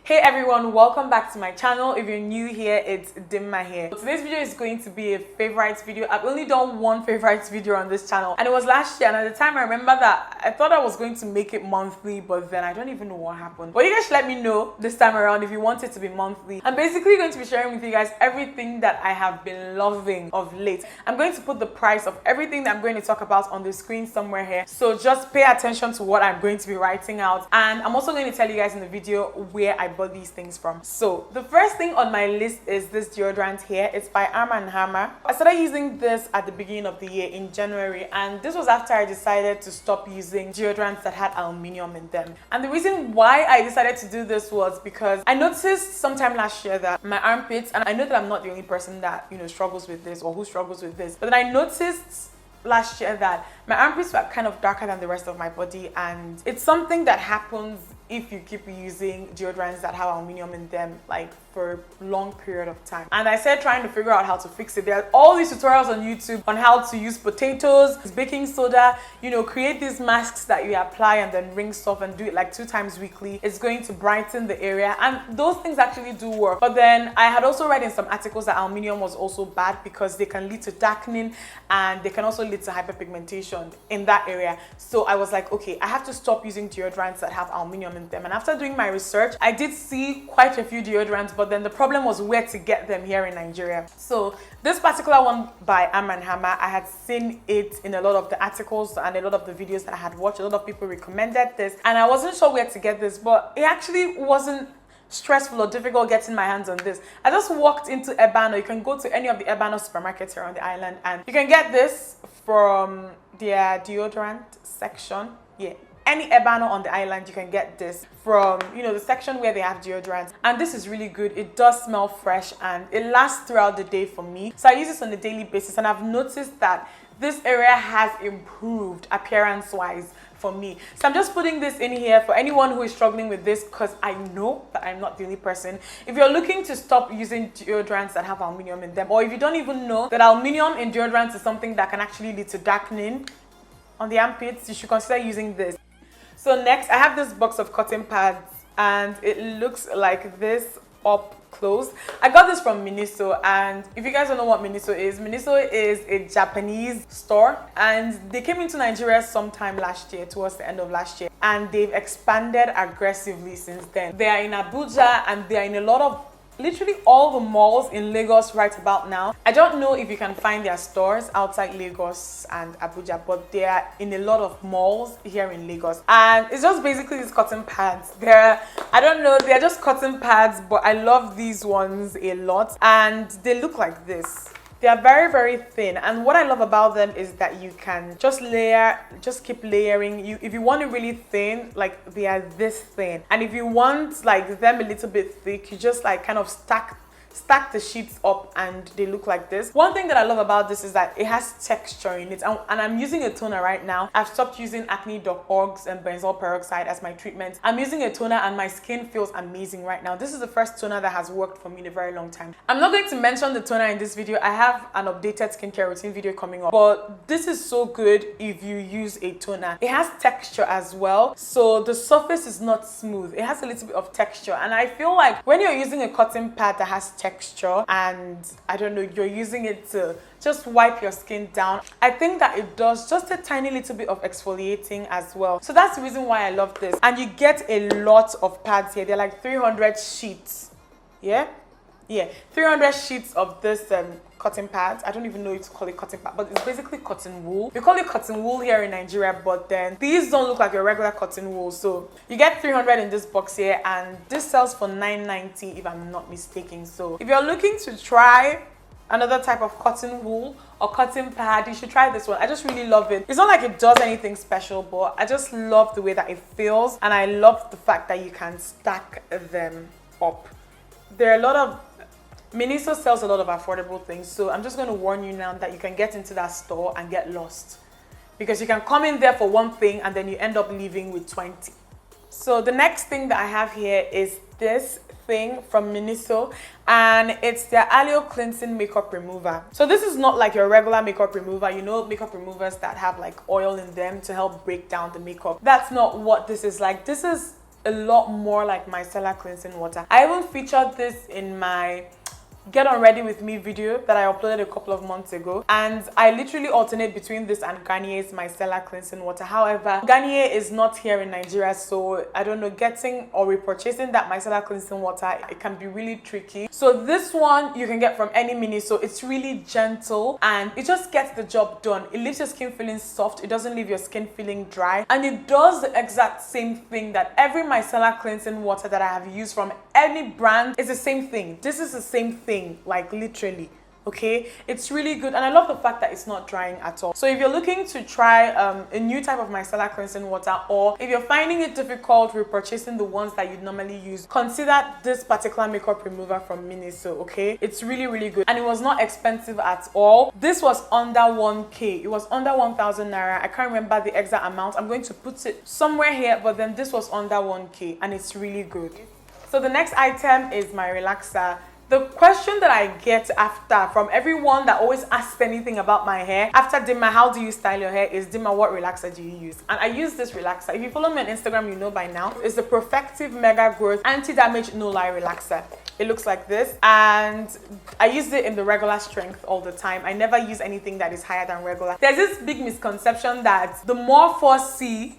Hey everyone, welcome back to my channel. If you're new here, it's Dimma here. Today's video is going to be a favorites video. I've only done one favorites video on this channel and it was last year, and at the time I remember that I thought I was going to make it monthly, but then I don't even know what happened. But you guys should let me know this time around if you want it to be monthly. I'm basically going to be sharing with you guys everything that I have been loving of late. I'm going to put the price of everything that I'm going to talk about on the screen somewhere here, so just pay attention to what I'm going to be writing out, and I'm also going to tell you guys in the video where I bought these things from. So the first thing on my list is this deodorant here. It's by Arm & Hammer. I started using this at the beginning of the year in January, and this was after I decided to stop using deodorants that had aluminium in them. And the reason why I decided to do this was because I noticed sometime last year that my armpits, and I know that I'm not the only person that struggles with this or who struggles with this, but then I noticed last year that my armpits were kind of darker than the rest of my body, and it's something that happens if you keep using deodorants that have aluminium in them like for a long period of time. And I started trying to figure out how to fix it. There are all these tutorials on YouTube on how to use potatoes, baking soda, create these masks that you apply and then rinse off and do it like 2 times weekly. It's going to brighten the area, and those things actually do work. But then I had also read in some articles that aluminium was also bad because they can lead to darkening and they can also lead to hyperpigmentation in that area. So I was like, okay, I have to stop using deodorants that have aluminium in them. And after doing my research, I did see quite a few deodorants, but then the problem was where to get them here in Nigeria. So this particular one by Arm & Hammer, I had seen it in a lot of the articles and a lot of the videos that I had watched. A lot of people recommended this, and I wasn't sure where to get this, but it actually wasn't stressful or difficult getting my hands on this. I just walked into Ebano. You can go to any of the Ebano supermarkets here on the island and you can get this from their deodorant section. Yeah, any Ebano on the island, you can get this from the section where they have deodorants, and this is really good. It does smell fresh and it lasts throughout the day for me, so I use this on a daily basis, and I've noticed that this area has improved appearance wise for me. So I'm just putting this in here for anyone who is struggling with this, because I know that I'm not the only person. If you're looking to stop using deodorants that have aluminium in them, or if you don't even know that aluminium in deodorants is something that can actually lead to darkening on the armpits, you should consider using this. So next, I have this box of cotton pads, and it looks like this up close. I got this from Miniso, and if you guys don't know what Miniso is a Japanese store, and they came into Nigeria sometime last year, towards the end of last year, and they've expanded aggressively since then. They are in Abuja, and they are in a lot of literally all the malls in Lagos right about now. I don't know if you can find their stores outside Lagos and Abuja, but they are in a lot of malls here in Lagos. And it's just basically these cotton pads. They're just cotton pads, but I love these ones a lot. And they look like this. They are very, very thin, and what I love about them is that you can just keep layering. If you want it really thin, like they are this thin, and if you want like them a little bit thick, you just like kind of stack the sheets up and they look like this. One thing that I love about this is that it has texture in it, and I'm using a toner right now. I've stopped using acne.orgs and benzoyl peroxide as my treatment. I'm using a toner and my skin feels amazing right now. This is the first toner that has worked for me in a very long time. I'm not going to mention the toner in this video. I have an updated skincare routine video coming up, but this is so good if you use a toner. It has texture as well, so the surface is not smooth. It has a little bit of texture, and I feel like when you're using a cotton pad that has texture and I don't know, you're using it to just wipe your skin down, I think that it does just a tiny little bit of exfoliating as well. So that's the reason why I love this. And you get a lot of pads here. They're like 300 sheets. Yeah 300 sheets of this cotton pads. I don't even know if to call it cotton pad, but it's basically cotton wool. We call it cotton wool here in Nigeria, but then these don't look like a regular cotton wool. So you get 300 in this box here, and this sells for $9.90 if I'm not mistaken. So if you're looking to try another type of cotton wool or cotton pad, you should try this one. I just really love it. It's not like it does anything special, but I just love the way that it feels, and I love the fact that you can stack them up. There are a lot of Miniso sells a lot of affordable things, so I'm just going to warn you now that you can get into that store and get lost, because you can come in there for one thing and then you end up leaving with 20. So the next thing that I have here is this thing from Miniso, and it's their Aloe cleansing makeup remover. So this is not like your regular makeup remover, makeup removers that have like oil in them to help break down the makeup. That's not what this is like. This is a lot more like micellar cleansing water. I even featured this in my Get On Ready With Me video that I uploaded a couple of months ago, and I literally alternate between this and Garnier's micellar cleansing water. However, Garnier is not here in Nigeria, so I don't know, getting or repurchasing that micellar cleansing water, it can be really tricky. So this one you can get from any Miniso. It's really gentle and it just gets the job done. It leaves your skin feeling soft, it doesn't leave your skin feeling dry, and it does the exact same thing that every micellar cleansing water that I have used from any brand is the same thing. This is the same thing, like literally. Okay, it's really good, and I love the fact that it's not drying at all. So if you're looking to try a new type of micellar cleansing water, or if you're finding it difficult repurchasing the ones that you normally use, consider this particular makeup remover from Miniso. Okay, it's really, really good, and it was not expensive at all. This was under 1k. It was under 1,000 naira. I can't remember the exact amount. I'm going to put it somewhere here, but then this was under 1k, and it's really good. So the next item is my relaxer. The question that I get after from everyone that always asks anything about my hair, after Dimma, how do you style your hair, is Dimma, what relaxer do you use? And I use this relaxer. If you follow me on Instagram, you know by now. It's the Perfective Mega Growth Anti-Damage No Lie Relaxer. It looks like this, and I use it in the regular strength all the time. I never use anything that is higher than regular. There's this big misconception that the more 4C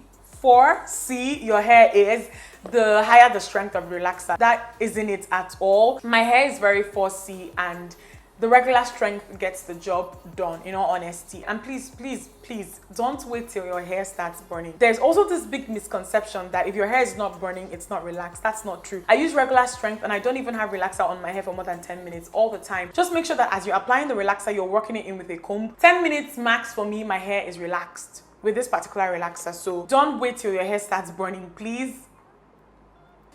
your hair is, the higher the strength of relaxer. That isn't it at all. My hair is very 4C, and the regular strength gets the job done, in all honesty. And please, please, please don't wait till your hair starts burning. There's also this big misconception that if your hair is not burning, it's not relaxed. That's not true. I use regular strength, and I don't even have relaxer on my hair for more than 10 minutes all the time. Just make sure that as you're applying the relaxer, you're working it in with a comb. 10 minutes max for me, my hair is relaxed with this particular relaxer. So don't wait till your hair starts burning, please.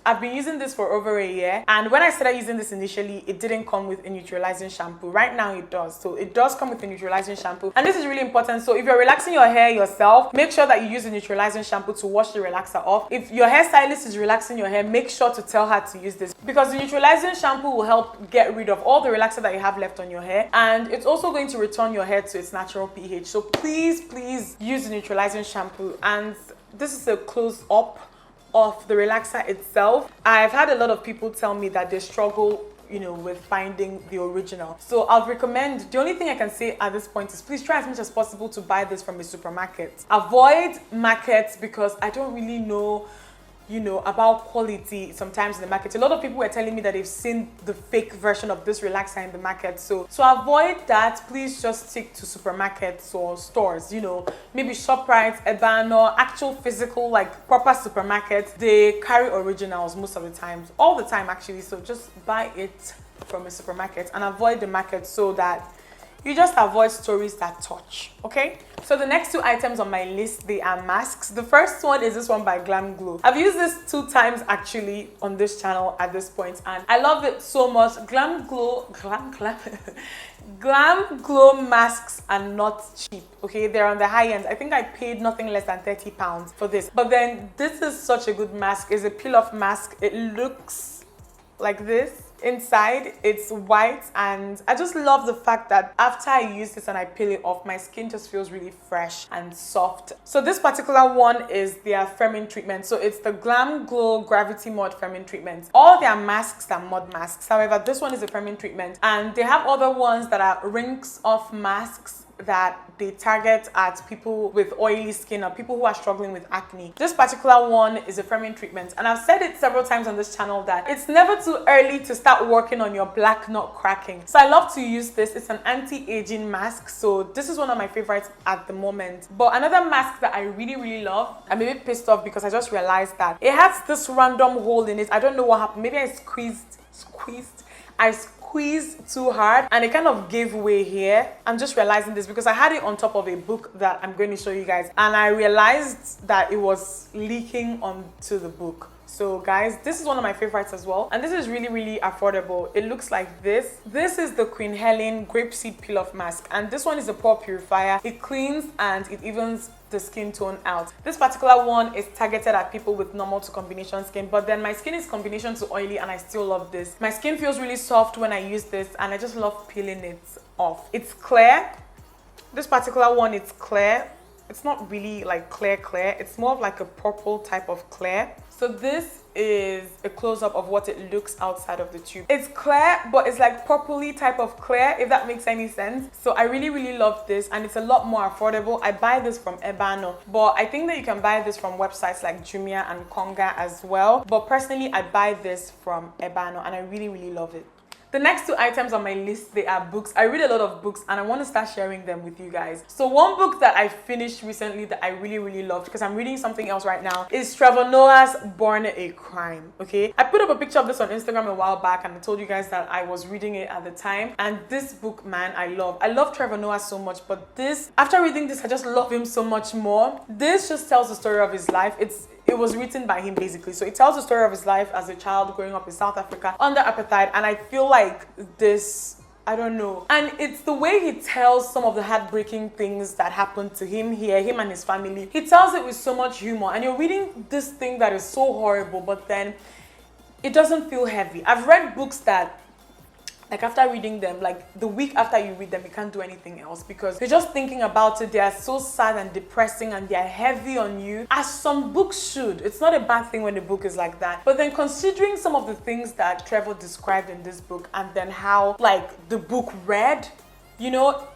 I've been using this for over a year, and when I started using this initially, it didn't come with a neutralizing shampoo. Right now it does. So it does come with a neutralizing shampoo, and this is really important. So if you're relaxing your hair yourself, make sure that you use a neutralizing shampoo to wash the relaxer off. If your hairstylist is relaxing your hair, make sure to tell her to use this, because the neutralizing shampoo will help get rid of all the relaxer that you have left on your hair, and it's also going to return your hair to its natural pH. So please, please use the neutralizing shampoo. And this is a close-up of the relaxer itself. I've had a lot of people tell me that they struggle, you know, with finding the original. So I'll recommend, the only thing I can say at this point is please try as much as possible to buy this from a supermarket. Avoid markets, because I don't really know, you know, about quality sometimes in the market. A lot of people were telling me that they've seen the fake version of this relaxer in the market. So avoid that. Please just stick to supermarkets or stores, you know, maybe ShopRite, Eban, or actual physical, like proper supermarkets. They carry originals most of the times, all the time actually. So just buy it from a supermarket and avoid the market, so that you just avoid stories that touch. Okay, so the next two items on my list, they are masks. The first one is this one by Glamglow. I've used this 2 times actually on this channel at this point, and I love it so much. Glamglow masks are not cheap. Okay, they're on the high end. I think I paid nothing less than £30 for this, but then this is such a good mask. It's a peel-off mask. It looks like this. Inside it's white, and I just love the fact that after I use this and I peel it off, my skin just feels really fresh and soft. So this particular one is their firming treatment. So it's the Glamglow Gravity Mud Firming Treatment. All their masks are mud masks. However, this one is a firming treatment, and they have other ones that are rinse off masks that they target at people with oily skin or people who are struggling with acne. This particular one is a firming treatment, and I've said it several times on this channel that it's never too early to start working on your black knot cracking. So I love to use this. It's an anti-aging mask, so this is one of my favorites at the moment. But another mask that I really, really love, I'm a bit pissed off because I just realized that it has this random hole in it. I don't know what happened. Maybe I squeezed too hard and it kind of gave way here. I'm just realizing this because I had it on top of a book that I'm going to show you guys, and I realized that it was leaking onto the book. So guys, this is one of my favorites as well, and this is really, really affordable. It looks like this. This is the Queen Helene Grapeseed Peel-Off Mask, and this one is a pore purifier. It cleans and it evens the skin tone out. This particular one is targeted at people with normal to combination skin, but then my skin is combination to oily, and I still love this. My skin feels really soft when I use this, and I just love peeling it off. It's clear. This particular one is clear. it's not really like clear, it's more of like a purple type of clear. So this is a close-up of what it looks outside of the tube. It's clear, but it's like purpley type of clear, if that makes any sense. So I really love this, and it's a lot more affordable. I buy this from Ebano, but I think that you can buy this from websites like Jumia and Konga as well. But personally, I buy this from Ebano, and I really love it. The next two items on my list, they are books. I read a lot of books and I want to start sharing them with you guys. So one book that I finished recently that I really loved, because I'm reading something else right now, is Trevor Noah's Born a Crime, okay? I put up a picture of this on Instagram a while back and I told you guys that I was reading it at the time. And this book, man, I love Trevor Noah so much, but this, after reading this, I just love him so much more. This just tells the story of his life. It was written by him basically. So it tells the story of his life as a child growing up in South Africa under apartheid. And I feel like this, I don't know. And it's the way he tells some of the heartbreaking things that happened to him here, him and his family. He tells it with so much humor. And you're reading this thing that is so horrible, but then it doesn't feel heavy. I've read books that, like after reading them, like the week after you read them, you can't do anything else because you're just thinking about it. They are so sad and depressing and they are heavy on you, as some books should. It's not a bad thing when a book is like that. But then considering some of the things that Trevor described in this book and then how like the book read, you know,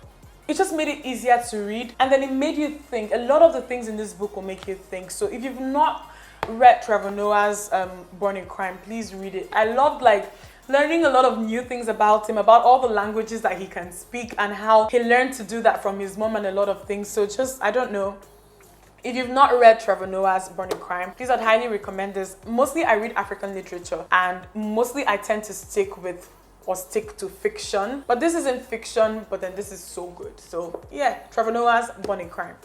it just made it easier to read. And then it made you think. A lot of the things in this book will make you think. So if you've not read Trevor Noah's Born in Crime, please read it. I loved like learning a lot of new things about him, about all the languages that he can speak and how he learned to do that from his mom and a lot of things. So just, I don't know. If you've not read Trevor Noah's Born in Crime, please, I'd highly recommend this. Mostly I read African literature and mostly I tend to stick to fiction. But this isn't fiction, but then this is so good. So yeah, Trevor Noah's Born in Crime.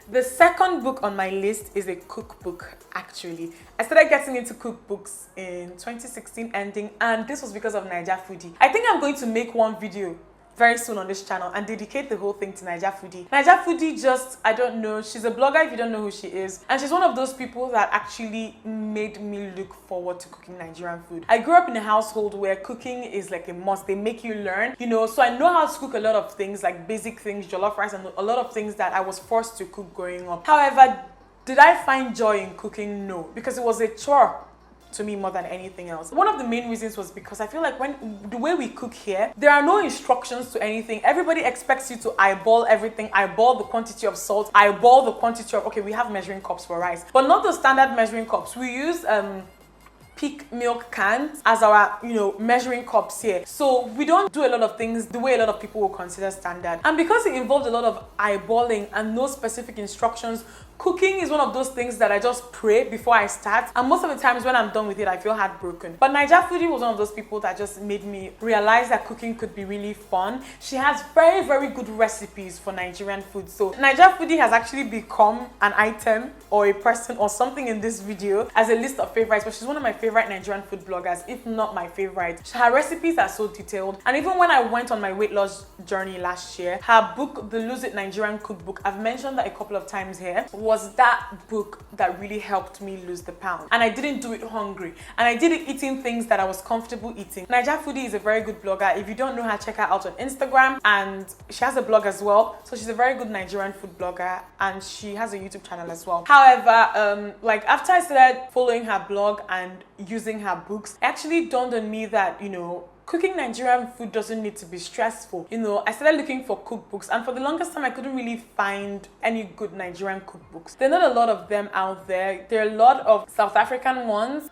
The second book on my list is a cookbook, actually. I started getting into cookbooks in 2016 ending, and this was because of Naija Foodie. I think I'm going to make one video very soon on this channel and dedicate the whole thing to Naija Foodie. Naija Foodie just, I don't know, she's a blogger if you don't know who she is. And she's one of those people that actually made me look forward to cooking Nigerian food. I grew up in a household where cooking is like a must. They make you learn, you know, so I know how to cook a lot of things, like basic things, jollof rice, and a lot of things that I was forced to cook growing up. However, did I find joy in cooking? No, because it was a chore to me more than anything else. One of the main reasons was because I feel like the way we cook here, there are no instructions to anything. Everybody expects you to eyeball everything, eyeball the quantity of salt, eyeball the quantity of, okay, we have measuring cups for rice, but not the standard measuring cups. We use peak milk cans as our, you know, measuring cups here. So we don't do a lot of things the way a lot of people will consider standard. And because it involved a lot of eyeballing and no specific instructions, cooking is one of those things that I just pray before I start. And most of the times when I'm done with it, I feel heartbroken. But Naija Foodie was one of those people that just made me realize that cooking could be really fun. She has very good recipes for Nigerian food. So Naija Foodie has actually become an item or a person or something in this video as a list of favorites. But she's one of my favorite Nigerian food bloggers, if not my favorite. Her recipes are so detailed. And even when I went on my weight loss journey last year, her book, The Lose It Nigerian Cookbook, I've mentioned that a couple of times here, was that book that really helped me lose the pound. And I didn't do it hungry. And I did it eating things that I was comfortable eating. Naija Foodie is a very good blogger. If you don't know her, check her out on Instagram. And she has a blog as well. So she's a very good Nigerian food blogger. And she has a YouTube channel as well. However, like after I started following her blog and using her books, it actually dawned on me that, you know, cooking Nigerian food doesn't need to be stressful. You know, I started looking for cookbooks, and for the longest time I couldn't really find any good Nigerian cookbooks. There are not a lot of them out there. There are a lot of South African ones.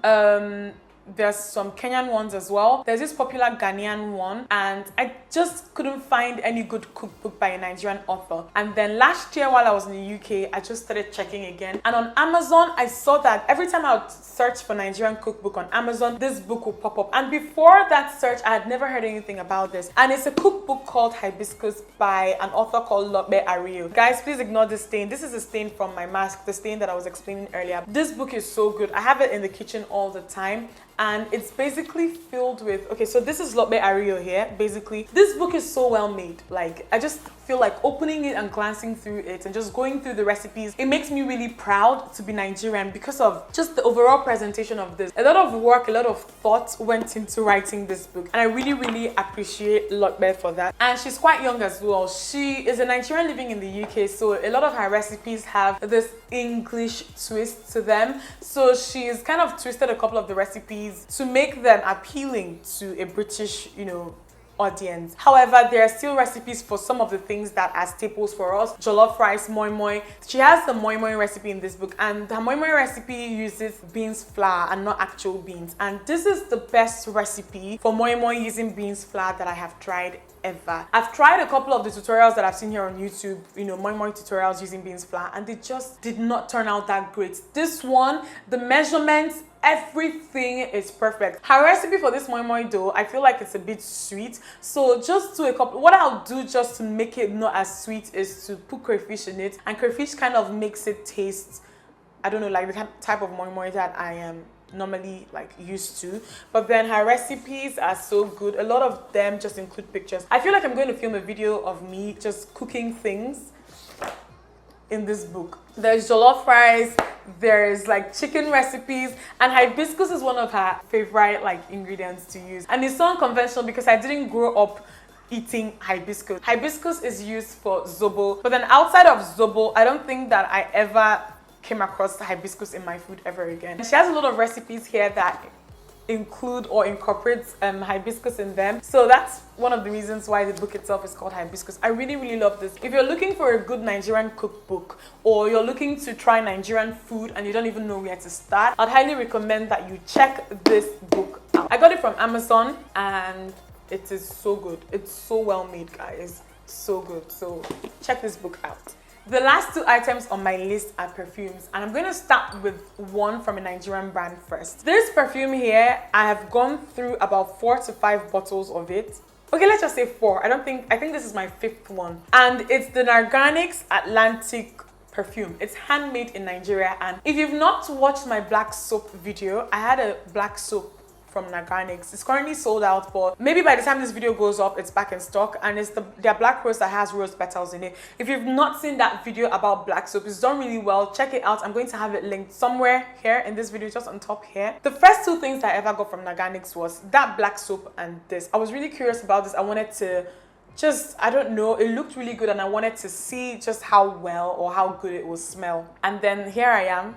There's some Kenyan ones as well. There's this popular Ghanaian one, and I just couldn't find any good cookbook by a Nigerian author. And then last year while I was in the UK, I just started checking again. And on Amazon, I saw that every time I would search for Nigerian cookbook on Amazon, this book would pop up. And before that search, I had never heard anything about this. And it's a cookbook called Hibiscus by an author called Aloe. Guys, please ignore this stain. This is a stain from my mask, the stain that I was explaining earlier. This book is so good. I have it in the kitchen all the time. and it's basically filled with, okay, so this is Lobe Ario here. Basically, this book is so well made. Like, I just feel like opening it and glancing through it and just going through the recipes, it makes me really proud to be Nigerian because of just the overall presentation of this. A lot of work, a lot of thought went into writing this book, and I really appreciate Lobe for that. And she's quite young as well. She is a Nigerian living in the UK, so a lot of her recipes have this English twist to them. So she's kind of twisted a couple of the recipes to make them appealing to a British, you know, audience. However, there are still recipes for some of the things that are staples for us. Jollof rice, moi moi. She has the moi moi recipe in this book, and the moi moi recipe uses beans flour and not actual beans. And this is the best recipe for moi moi using beans flour that I have tried ever. I've tried a couple of the tutorials that I've seen here on YouTube, you know, moi moi tutorials using beans flour, and they just did not turn out that great. This one, the measurements, everything is perfect. Her recipe for this moi moi dough, I feel like it's a bit sweet, so just do a couple. What I'll do just to make it not as sweet is to put crayfish in it, and crayfish kind of makes it taste, I don't know, like the type of moi moi that I am normally like used to. But then her recipes are so good. A lot of them just include pictures. I feel like I'm going to film a video of me just cooking things in this book. There's jollof rice, there's like chicken recipes, and hibiscus is one of her favorite like ingredients to use. And it's so unconventional because I didn't grow up eating hibiscus. Hibiscus is used for zobo, but then outside of zobo, I don't think that I ever came across hibiscus in my food ever again. She has a lot of recipes here that include or incorporate hibiscus in them, so that's one of the reasons why the book itself is called Hibiscus. I really love this. If you're looking for a good Nigerian cookbook, or you're looking to try Nigerian food and you don't even know where to start, I'd highly recommend that you check this book out. I got it from Amazon and it is so good. It's so well made, guys. So good. So check this book out. The last two items on my list are perfumes, and I'm going to start with one from a Nigerian brand first. This perfume here, I have gone through about 4 to 5 bottles of it. Okay, let's just say 4. I think this is my 5th one. And it's the Narcotics Atlantic perfume. It's handmade in Nigeria, and if you've not watched my black soap video, I had a black soap from Narcotics. It's currently sold out, but maybe by the time this video goes up, it's back in stock, and it's their black rose that has rose petals in it. If you've not seen that video about black soap, it's done really well. Check it out. I'm going to have it linked somewhere here in this video, just on top here. The first 2 things that I ever got from Narcotics was that black soap and this. I was really curious about this. I wanted to just, I don't know, it looked really good, and I wanted to see just how well or how good it will smell. And then here I am,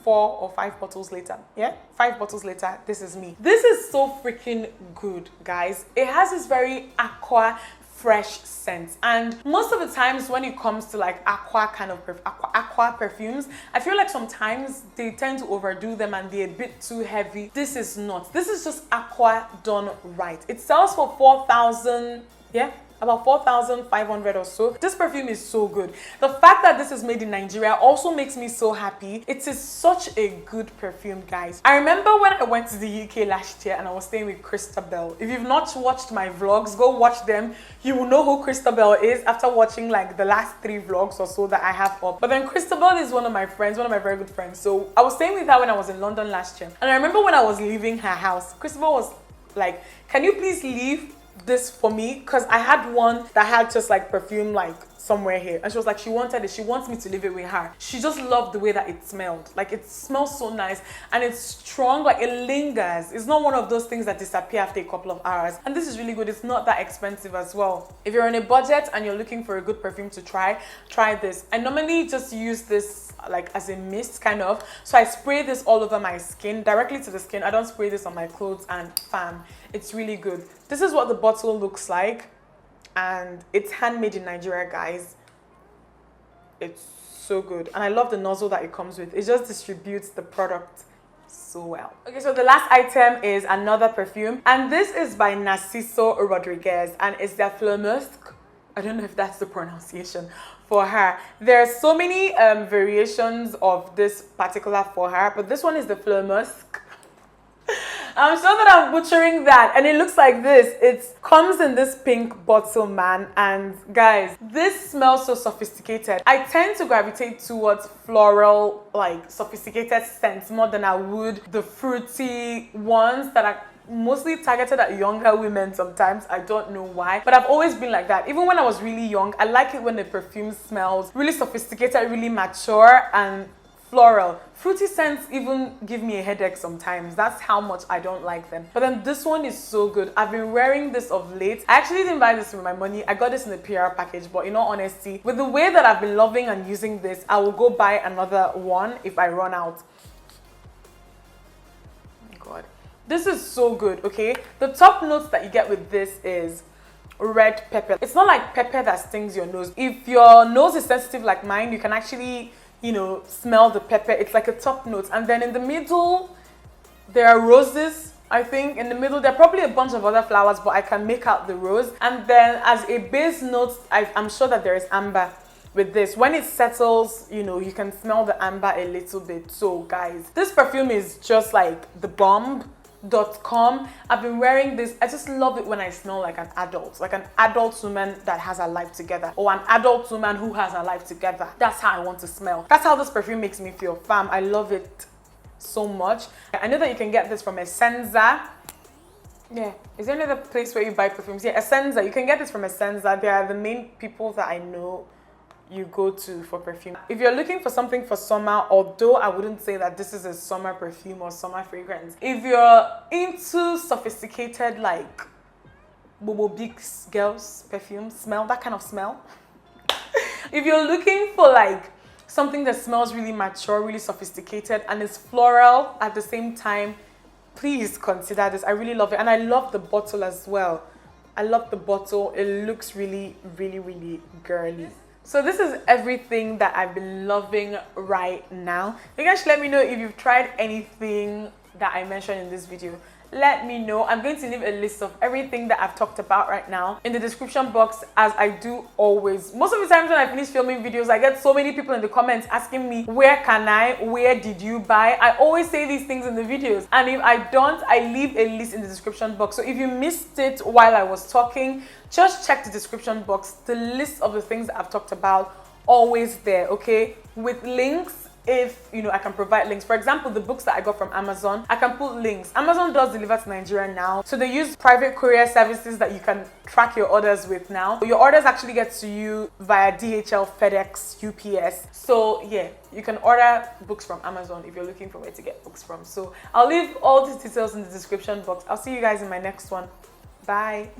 4 or 5 bottles later. Yeah, 5 bottles later, this is me. This is so freaking good, guys. It has this very aqua fresh scent, and most of the times when it comes to like aqua kind of aqua perfumes, I feel like sometimes they tend to overdo them and they're a bit too heavy. This is not. This is just aqua done right. It sells for 4,000, yeah, about 4,500 or so. This perfume is so good. The fact that this is made in Nigeria also makes me so happy. It is such a good perfume, guys. I remember when I went to the UK last year and I was staying with Christabel. If you've not watched my vlogs, go watch them. You will know who Christabel is after watching like the last 3 vlogs or so that I have up. But then Christabel is one of my friends, one of my very good friends. So I was staying with her when I was in London last year. And I remember when I was leaving her house, Christabel was like, can you please leave this for me, because I had one that had just like perfume like somewhere here, and she was like, she wanted it, she wants me to leave it with her. She just loved the way that it smelled. Like, it smells so nice and it's strong, like it lingers. It's not one of those things that disappear after a couple of hours, and this is really good. It's not that expensive as well. If you're on a budget and you're looking for a good perfume to try this. I normally just use this like as a mist kind of, so I spray this all over my skin, directly to the skin. I don't spray this on my clothes, and fam, it's really good. This is what the bottle looks like, and it's handmade in Nigeria, guys. It's so good, and I love the nozzle that it comes with. It just distributes the product so well. Okay, so the last item is another perfume, and this is by Narciso Rodriguez, and it's their Fleur Musc. I don't know if that's the pronunciation for her. There are so many variations of this particular for her, but this one is the Fleur Musc. I'm sure that I'm butchering that, and it looks like this. It comes in this pink bottle, man, and guys, this smells so sophisticated. I tend to gravitate towards floral, like sophisticated scents more than I would the fruity ones that are mostly targeted at younger women sometimes. I don't know why, but I've always been like that. Even when I was really young, I like it when the perfume smells really sophisticated, really mature and floral. Fruity scents even give me a headache sometimes. That's how much I don't like them. But then this one is so good. I've been wearing this of late. I actually didn't buy this with my money. I got this in the PR package, but in all honesty, with the way that I've been loving and using this, I will go buy another one if I run out. God. This is so good, okay? The top notes that you get with this is red pepper. It's not like pepper that stings your nose. If your nose is sensitive like mine, you can actually, you know, smell the pepper. It's like a top note. And then in the middle, there are roses. I think in the middle, there are probably a bunch of other flowers, but I can make out the rose. And then as a base note, I'm sure that there is amber with this. When it settles, you know, you can smell the amber a little bit. So guys, this perfume is just like the bomb.com. I've been wearing this. I just love it when I smell like an adult woman that has her life together, or an adult woman who has her life together. That's how I want to smell. That's how this perfume makes me feel. Fam, I love it so much. I know that you can get this from Essenza. Yeah, is there any other place where you buy perfumes? Yeah, Essenza. You can get this from Essenza. They are the main people that I know you go to for perfume. If you're looking for something for summer, although I wouldn't say that this is a summer perfume or summer fragrance, if you're into sophisticated like Bobo Big's girls perfume smell, that kind of smell, if you're looking for like something that smells really mature, really sophisticated, and is floral at the same time, please consider this. I really love it, and I love the bottle as well. I love the bottle. It looks really, really, really girly. So this is everything that I've been loving right now. You guys should let me know if you've tried anything that I mentioned in this video. Let me know. I'm going to leave a list of everything that I've talked about right now in the description box, as I do always. Most of the times when I finish filming videos, I get so many people in the comments asking me, where can I, where did you buy? I always say these things in the videos, and if I don't, I leave a list in the description box. So if you missed it while I was talking, just check the description box. The list of the things that I've talked about, always there, okay, with links. If you know, I can provide links. For example, the books that I got from Amazon, I can put links. Amazon does deliver to Nigeria now, so they use private courier services that you can track your orders with now. Your orders actually get to you via DHL, FedEx, UPS. So yeah, you can order books from Amazon if you're looking for where to get books from. So I'll leave all these details in the description box. I'll see you guys in my next one. Bye.